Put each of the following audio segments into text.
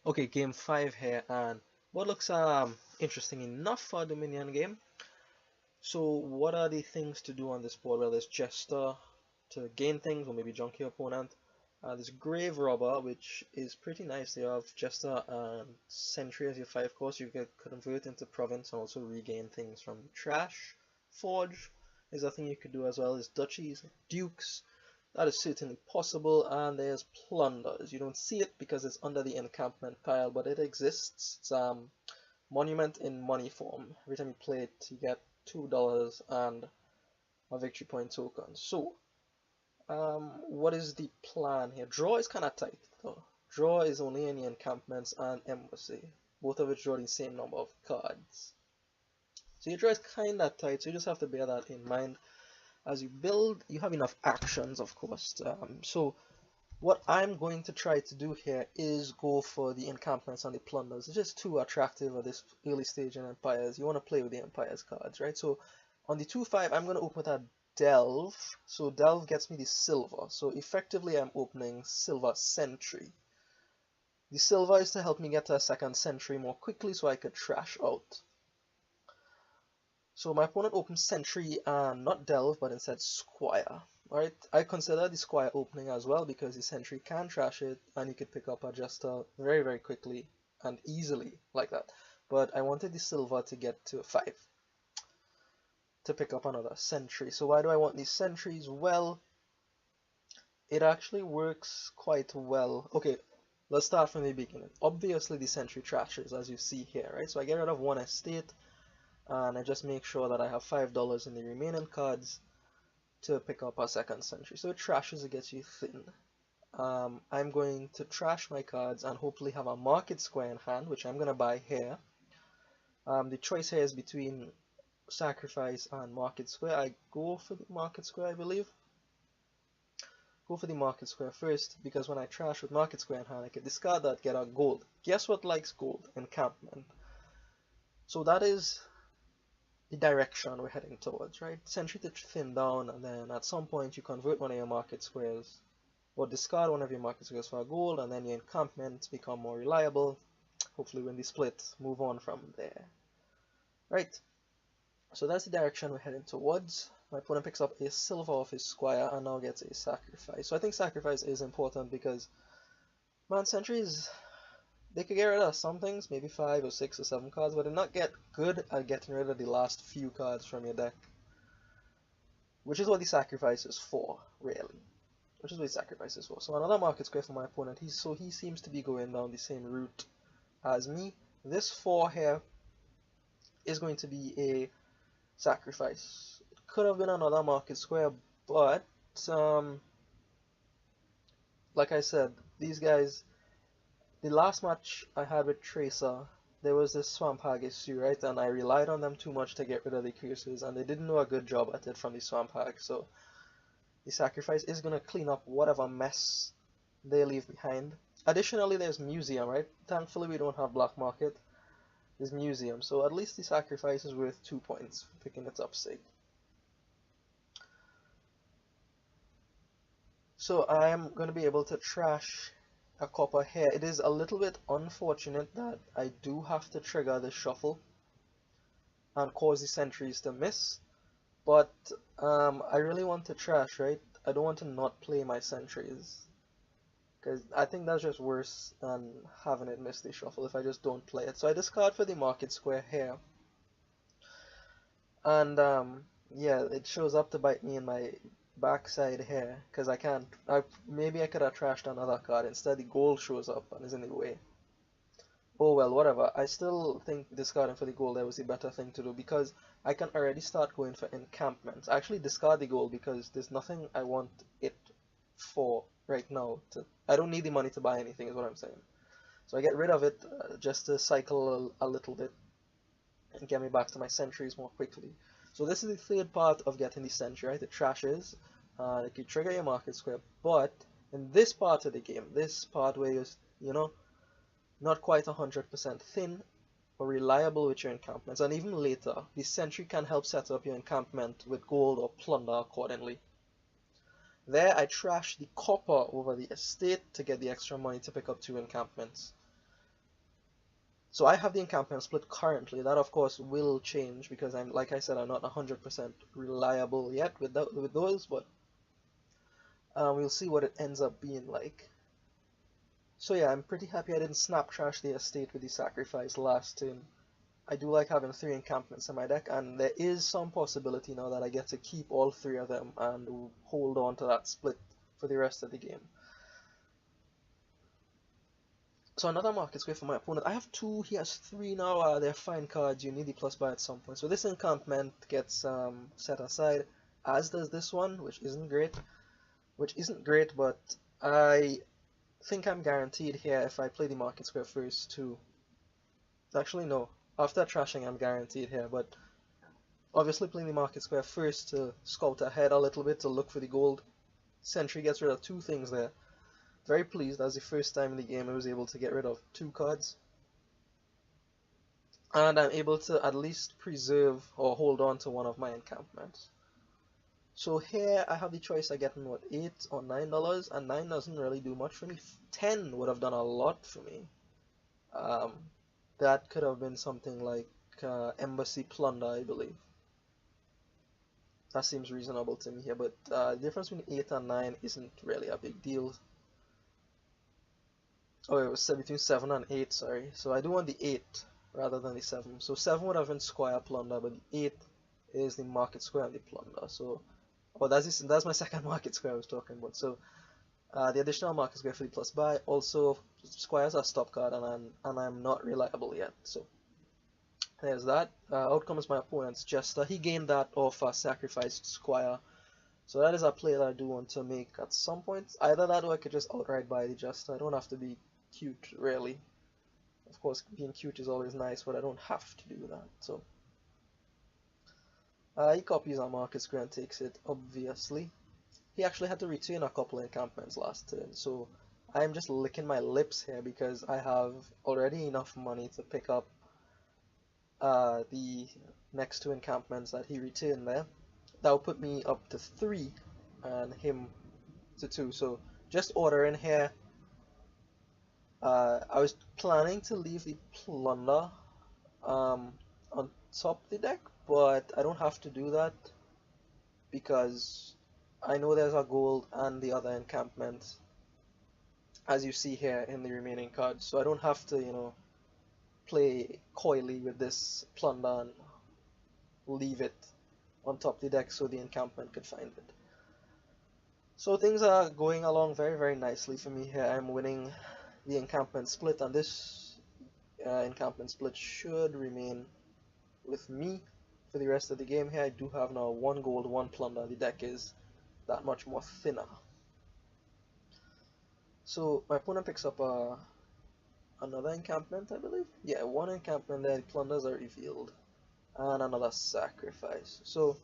Okay, game 5 here, and what looks interesting enough for a Dominion game. So what are the things to do on this board? Well, there's Jester to gain things, or maybe junk your opponent. There's Grave Robber, which is pretty nice. You have Jester and Sentry as your 5 cost. You can convert into Province and also regain things from the trash. Forge is a thing you could do as well. There's Duchies, Dukes. That is certainly possible, and there's Plunders. You don't see it because it's under the encampment pile, but it exists. It's monument in money form. Every time you play it, you get $2 and a victory point token. So, what is the plan here? Draw is kind of tight though. Draw is only in the encampments and embassy, both of which draw the same number of cards. So your draw is kind of tight, so you just have to bear that in mind. As you build, you have enough actions, of course. So what I'm going to try to do here is go for the encampments and the plunders. It's just too attractive at this early stage in Empires. You want to play with the Empires cards, right? So on the 2/5, I'm going to open with a Delve. So Delve gets me the silver. So effectively, I'm opening Silver Sentry. The silver is to help me get to a second Sentry more quickly so I could trash out. So my opponent opens Sentry and not Delve, but instead Squire. Alright, I consider the Squire opening as well because the Sentry can trash it and you could pick up a Jester very, very quickly and easily like that. But I wanted the silver to get to 5 to pick up another Sentry. So why do I want these Sentries? Well, it actually works quite well. Okay, let's start from the beginning. Obviously the Sentry trashes as you see here, right? So I get rid of one estate and I just make sure that I have $5 in the remaining cards to pick up a second Sentry. So it trashes, it gets you thin. I'm going to trash my cards and hopefully have a market square in hand, which I'm going to buy here. The choice here is between sacrifice and market square. I go for the market square, I believe. Go for the market square first, because when I trash with market square in hand, I can discard that, get a gold. Guess what likes gold? Encampment. So that is the direction we're heading towards, right? Sentry to thin down, and then at some point you convert one of your market squares, or discard one of your market squares for a gold, and then your encampments become more reliable. Hopefully win the split, move on from there. Right, so that's the direction we're heading towards. My opponent picks up a silver off his squire and now gets a sacrifice. So I think sacrifice is important because, man, sentries, they could get rid of some things, maybe 5 or 6 or 7 cards, but they're not get good at getting rid of the last few cards from your deck. Which is what the sacrifice is for, really. Which is what the sacrifice is for. So another market square for my opponent. He seems to be going down the same route as me. This 4 here is going to be a sacrifice. It could have been another market square, but like I said, these guys, the last match I had with Tracer, there was this Swamp Hag issue, right? And I relied on them too much to get rid of the curses, and they didn't do a good job at it from the Swamp Hag. So the sacrifice is going to clean up whatever mess they leave behind. Additionally, there's Museum, right? Thankfully, we don't have Black Market. There's Museum, so at least the sacrifice is worth 2 points for picking it up sake. So I am going to be able to trash a copper here. It is a little bit unfortunate that I do have to trigger the shuffle and cause the sentries to miss, but I really want to trash, right? I don't want to not play my sentries, because I think that's just worse than having it miss the shuffle if I just don't play it. So I discard for the market square here, and yeah, it shows up to bite me in my backside here, because I can't, maybe I could have trashed another card. Instead the gold shows up and is in the way. Oh well, whatever. I still think discarding for the gold there was the better thing to do, because I can already start going for encampments. I actually discard the gold because there's nothing I want it for right now. I don't need the money to buy anything is what I'm saying. So I get rid of it just to cycle a little bit and get me back to my sentries more quickly. So this is the third part of getting the sentry, right? It trashes, it can trigger your market square, but in this part of the game, this part where you're, you know, not quite 100% thin or reliable with your encampments, and even later, the sentry can help set up your encampment with gold or plunder accordingly. There I trash the copper over the estate to get the extra money to pick up 2 encampments. So I have the encampment split currently. That of course will change because I'm, like I said, I'm not 100% reliable yet with those, but we'll see what it ends up being like. So yeah, I'm pretty happy I didn't snap trash the estate with the sacrifice last turn. I do like having 3 encampments in my deck, and there is some possibility now that I get to keep all 3 of them and hold on to that split for the rest of the game. So another market square for my opponent. I have 2, he has 3 now. They're fine cards. You need the plus buy at some point. So this encampment gets set aside, as does this one, which isn't great. But I think I'm guaranteed here if I play the market square first to... Actually, no. After trashing, I'm guaranteed here, but obviously playing the market square first to scout ahead a little bit to look for the gold. Sentry gets rid of 2 things there. Very pleased, as the first time in the game I was able to get rid of 2 cards. And I'm able to at least preserve or hold on to one of my encampments. So here I have the choice of getting what, $8 or $9, and 9 doesn't really do much for me. 10 would have done a lot for me. That could have been something like Embassy Plunder, I believe. That seems reasonable to me here, but the difference between 8 and 9 isn't really a big deal. Oh, it was between 7 and 8, sorry. So I do want the 8 rather than the 7. So 7 would have been Squire Plunder, but the 8 is the Market Square and the Plunder. So, oh, that's my second Market Square I was talking about. So the additional Market Square for the plus buy. Also, Squires are stop card, and I'm not reliable yet. So there's that. Out comes my opponent's Jester. He gained that off a sacrificed Squire. So that is a play that I do want to make at some point. Either that or I could just outright buy the Jester. I don't have to be cute, really. Of course, being cute is always nice, but I don't have to do that. So he copies our market square and takes it, obviously. He actually had to return a couple of encampments last turn, so I'm just licking my lips here because I have already enough money to pick up the next 2 encampments that he returned there. That will put me up to 3 and him to 2. So just ordering here. I was planning to leave the Plunder on top of the deck, but I don't have to do that because I know there's a gold and the other encampment, as you see here in the remaining cards. So I don't have to, you know, play coyly with this Plunder and leave it on top of the deck so the encampment could find it. So things are going along very, very nicely for me here. I'm winning the encampment split, and this encampment split should remain with me for the rest of the game here. I do have now 1 gold, 1 plunder. The deck is that much more thinner. So my opponent picks up another encampment, I believe. Yeah, 1 encampment there. The plunders are revealed, and another sacrifice. So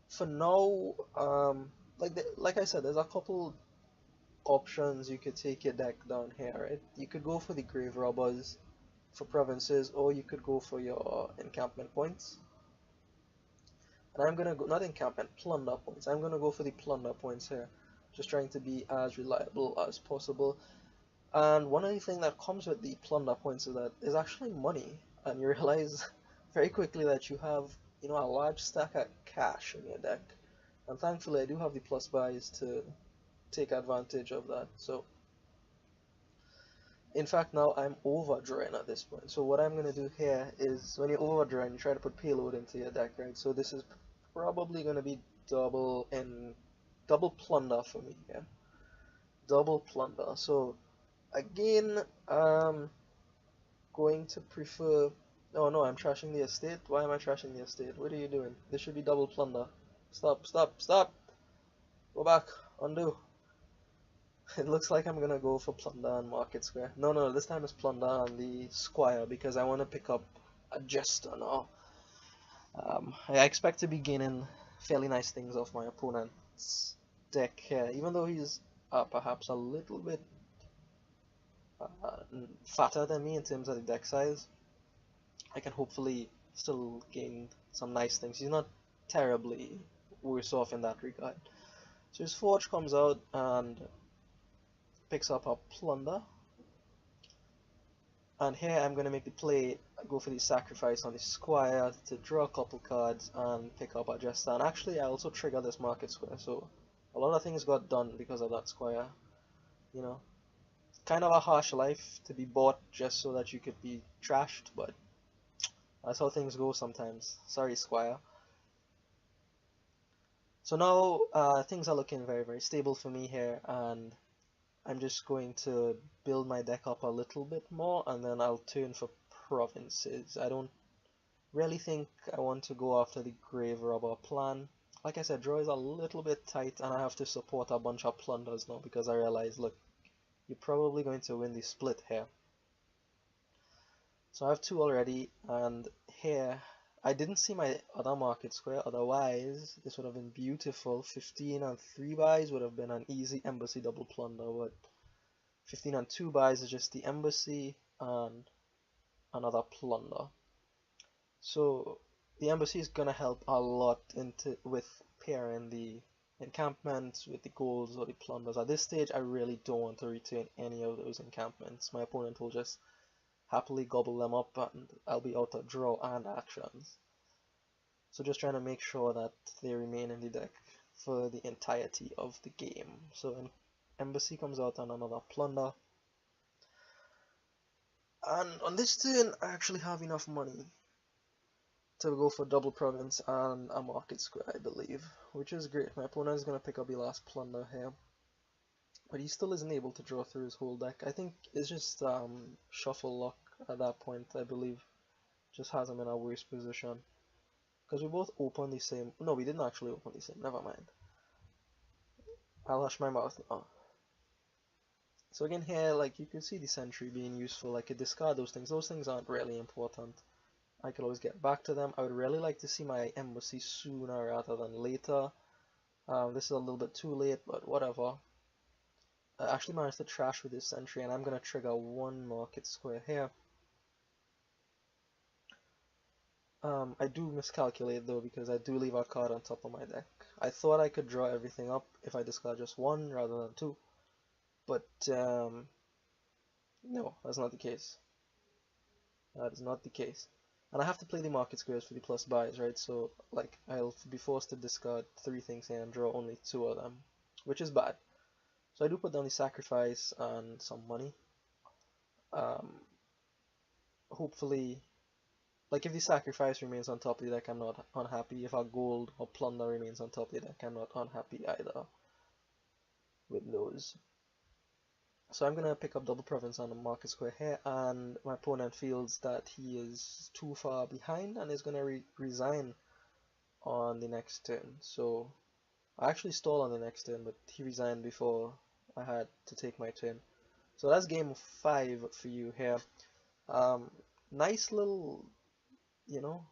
for now, like I said, there's a couple options you could take your deck down here, right? You could go for the grave robbers for provinces, or you could go for your encampment points. And I'm gonna go, not encampment, plunder points. I'm gonna go for the plunder points here, just trying to be as reliable as possible. And one of the things that comes with the plunder points is that there's actually money, and you realize very quickly that you have, you know, a large stack of cash in your deck. And thankfully I do have the plus buys to take advantage of that. So in fact now I'm overdrawing at this point. So what I'm going to do here is, when you're overdrawing, you try to put payload into your deck, right? So this is probably going to be double plunder for me here. Double plunder. So again, I'm going to prefer... Oh no, I'm trashing the estate. Why am I trashing the estate? What are you doing? This should be double plunder. Stop, stop, stop! Go back. Undo. It looks like I'm gonna go for plunder and market square. No, no, this time it's plunder and the squire because I want to pick up a jester now. I expect to be gaining fairly nice things off my opponent's deck here, even though he's perhaps a little bit fatter than me in terms of the deck size. I can hopefully still gain some nice things. He's not terribly worse off in that regard. So his forge comes out and picks up a plunder, And here I'm going to make the play, go for the sacrifice on the squire to draw a couple cards and pick up a jester. And actually I also trigger this market square, so a lot of things got done because of that square. You know, kind of a harsh life to be bought just so that you could be trashed, but that's how things go sometimes. Sorry, squire. So now things are looking very, very stable for me here, and I'm just going to build my deck up a little bit more, and then I'll turn for provinces. I don't really think I want to go after the grave robber plan. Like I said, draw is a little bit tight, and I have to support a bunch of plunders now because I realize, look, you're probably going to win the split here. So I have 2 already, and here I didn't see my other market square, otherwise this would have been beautiful. 15 and 3 buys would have been an easy embassy double plunder, but 15 and 2 buys is just the embassy and another plunder. So the embassy is gonna help a lot with pairing the encampments with the golds or the plunders. At this stage I really don't want to retain any of those encampments. My opponent will just happily gobble them up and I'll be out of draw and actions. So just trying to make sure that they remain in the deck for the entirety of the game. So an embassy comes out on another plunder. And on this turn I actually have enough money to go for double province and a market square, I believe, which is great. My opponent is going to pick up the last plunder here, but he still isn't able to draw through his whole deck. I think it's just shuffle luck at that point, I believe. Just has him in a worse position. Because we both open the same... No, we didn't actually open the same. Never mind. I'll hush my mouth now. So again here, like, you can see the Sentry being useful. I could discard those things. Those things aren't really important. I could always get back to them. I would really like to see my embassy sooner rather than later. This is a little bit too late, but whatever. I actually managed to trash with this Sentry, and I'm going to trigger 1 market square here. I do miscalculate though, because I do leave a card on top of my deck. I thought I could draw everything up if I discard just 1 rather than 2, but no, that's not the case. That is not the case. And I have to play the market squares for the plus buys, right? So like I'll be forced to discard 3 things here and draw only 2 of them, which is bad. So I do put down the sacrifice and some money. Hopefully, like if the sacrifice remains on top of the deck, I'm not unhappy. If a gold or plunder remains on top of the deck, I'm not unhappy either with those. So I'm going to pick up double province on the market square here, and my opponent feels that he is too far behind and is going to resign on the next turn. So I actually stalled on the next turn, but he resigned before I had to take my turn. So that's game 5 for you here. Nice little, you know,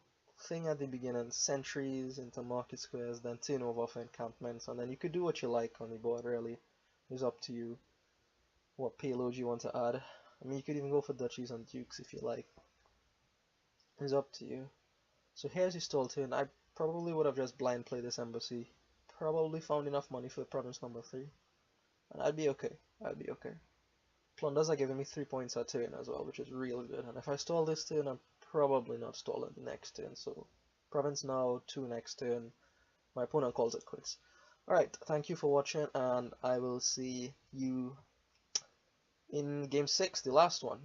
thing at the beginning. Sentries into market squares, then turn over for encampments, and then you could do what you like on the board, really. It's up to you what payload you want to add. I mean, you could even go for duchies and dukes if you like. It's up to you. So here's your stall turn. I probably would have just blind played this embassy. Probably found enough money for province number 3. And I'd be okay. I'd be okay. Plunders are giving me 3 points a turn as well, which is real good. And if I stall this turn, I'm probably not stalling the next turn. So province now, 2 next turn. My opponent calls it quits. Alright, thank you for watching, and I will see you in game 6, the last one.